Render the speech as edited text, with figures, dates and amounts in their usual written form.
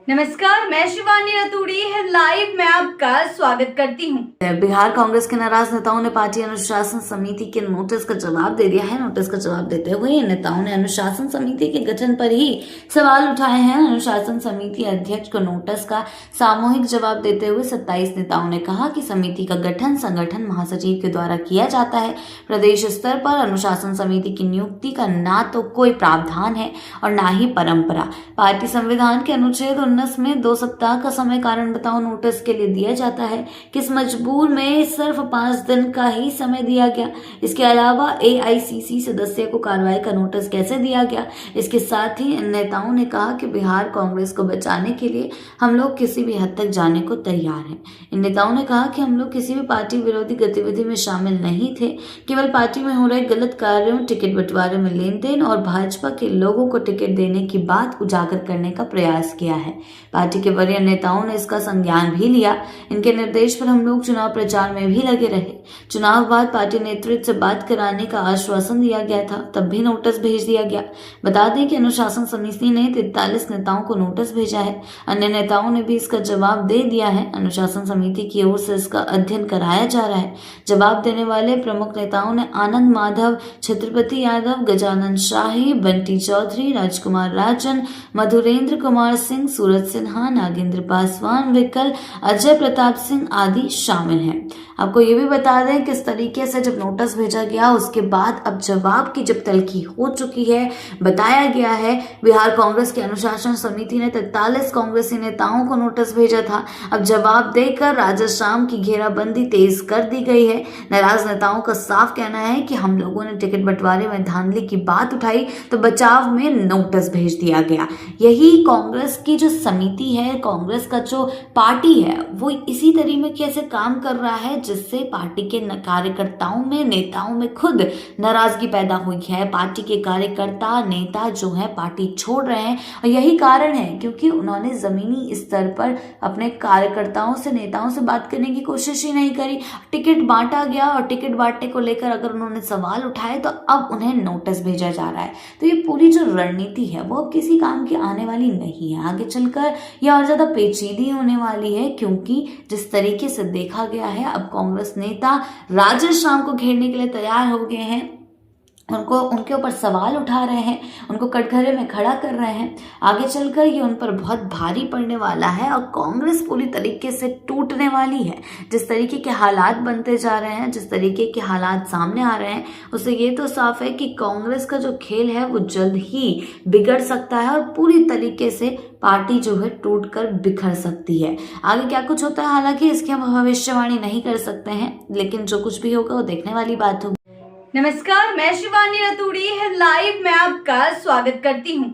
नमस्कार, मैं शिवानी रतूड़ी लाइव में आपका स्वागत करती हूँ। बिहार कांग्रेस के नाराज नेताओं ने पार्टी अनुशासन समिति के नोटिस का जवाब दे दिया है। नोटिस का जवाब देते हुए इन नेताओं ने अनुशासन समिति के गठन पर ही सवाल उठाए हैं। अनुशासन समिति अध्यक्ष को नोटिस का सामूहिक जवाब देते हुए 27 नेताओं ने कहा कि समिति का गठन संगठन महासचिव के द्वारा किया जाता है। प्रदेश स्तर पर अनुशासन समिति की नियुक्ति का ना तो कोई प्रावधान है और ना ही परंपरा। पार्टी संविधान के अनुच्छेद 19 में 2 सप्ताह का समय कारण बताओ नोटिस के लिए दिया जाता है। किस मजबूर में सिर्फ 5 दिन का ही समय दिया गया। इसके अलावा AICC सदस्य को कार्रवाई का नोटिस कैसे दिया गया। इसके साथ ही इन नेताओं ने कहा कि बिहार कांग्रेस को बचाने के लिए हम लोग किसी भी हद तक जाने को तैयार हैं। इन नेताओं ने कहा कि हम लोग किसी भी पार्टी विरोधी गतिविधि में शामिल नहीं थे, केवल पार्टी में हो रहे गलत कार्यों, टिकट बंटवारे में लेन देन और भाजपा के लोगों को टिकट देने की बात उजागर करने का प्रयास किया है। पार्टी के वरीय नेताओं ने इसका संज्ञान भी लिया। इनके निर्देश पर हम लोग चुनाव प्रचार में भी लगे रहे। चुनाव बाद पार्टी नेतृत्व से बात कराने का आश्वासन दिया गया था, तब भी नोटिस भेज दिया गया। बता दें कि अनुशासन समिति ने 43 नेताओं को नोटिस भेजा है। अन्य नेताओं ने भी इसका जवाब दे दिया है। अनुशासन समिति की ओर से इसका अध्ययन कराया जा रहा है। जवाब देने वाले प्रमुख नेताओं ने आनंद माधव, छत्रपति यादव, गजानन शाही, बंटी चौधरी, राजकुमार राजन, मधुरेंद्र कुमार सिंह, सूरज सिन्हा, नागेंद्र पासवान, विकल, अजय प्रताप सिंह आदि शामिल हैं। आपको ये भी बता दें किस तरीके से जब नोटिस भेजा गया उसके बाद अब जवाब की जब तलखी हो चुकी है, बताया गया है। बिहार कांग्रेस की अनुशासन समिति ने 43 कांग्रेसी नेताओं को नोटिस भेजा था। अब जवाब देकर राजश्याम की घेराबंदी तेज कर दी गई है। नाराज नेताओं का साफ कहना है कि हम लोगों ने टिकट बंटवारे में धांधली की बात उठाई तो बचाव में नोटिस भेज दिया गया। यही कांग्रेस की जो समिति है, कांग्रेस का जो पार्टी है, वो इसी तरीके से काम कर रहा है जिससे पार्टी के कार्यकर्ताओं में, नेताओं में खुद नाराजगी पैदा हुई है। पार्टी के कार्यकर्ता, नेता जो है पार्टी छोड़ रहे हैं और यही कारण है क्योंकि उन्होंने जमीनी स्तर पर अपने कार्यकर्ताओं से, नेताओं से बात करने की कोशिश ही नहीं करी। टिकट बांटा गया और टिकट बांटने को लेकर अगर उन्होंने सवाल उठाए तो अब उन्हें नोटिस भेजा जा रहा है। तो ये पूरी जो रणनीति है वो अब किसी काम की आने वाली नहीं है। आगे चलकर यह और ज्यादा पेचीदी होने वाली है क्योंकि जिस तरीके से देखा गया है अब कांग्रेस नेता राजश्याम को घेरने के लिए तैयार हो गए हैं। उनके ऊपर सवाल उठा रहे हैं, उनको कटघरे में खड़ा कर रहे हैं। आगे चलकर ये उन पर बहुत भारी पड़ने वाला है और कांग्रेस पूरी तरीके से टूटने वाली है। जिस तरीके के हालात बनते जा रहे हैं, जिस तरीके के हालात सामने आ रहे हैं, उससे ये तो साफ है कि कांग्रेस का जो खेल है वो जल्द ही बिगड़ सकता है और पूरी तरीके से पार्टी जो है टूट कर बिखर सकती है। आगे क्या कुछ होता है हालांकि इसकी हम भविष्यवाणी नहीं कर सकते हैं, लेकिन जो कुछ भी होगा वो देखने वाली बात होगी। नमस्कार, मैं शिवानी रतूड़ी लाइव में आपका स्वागत करती हूँ।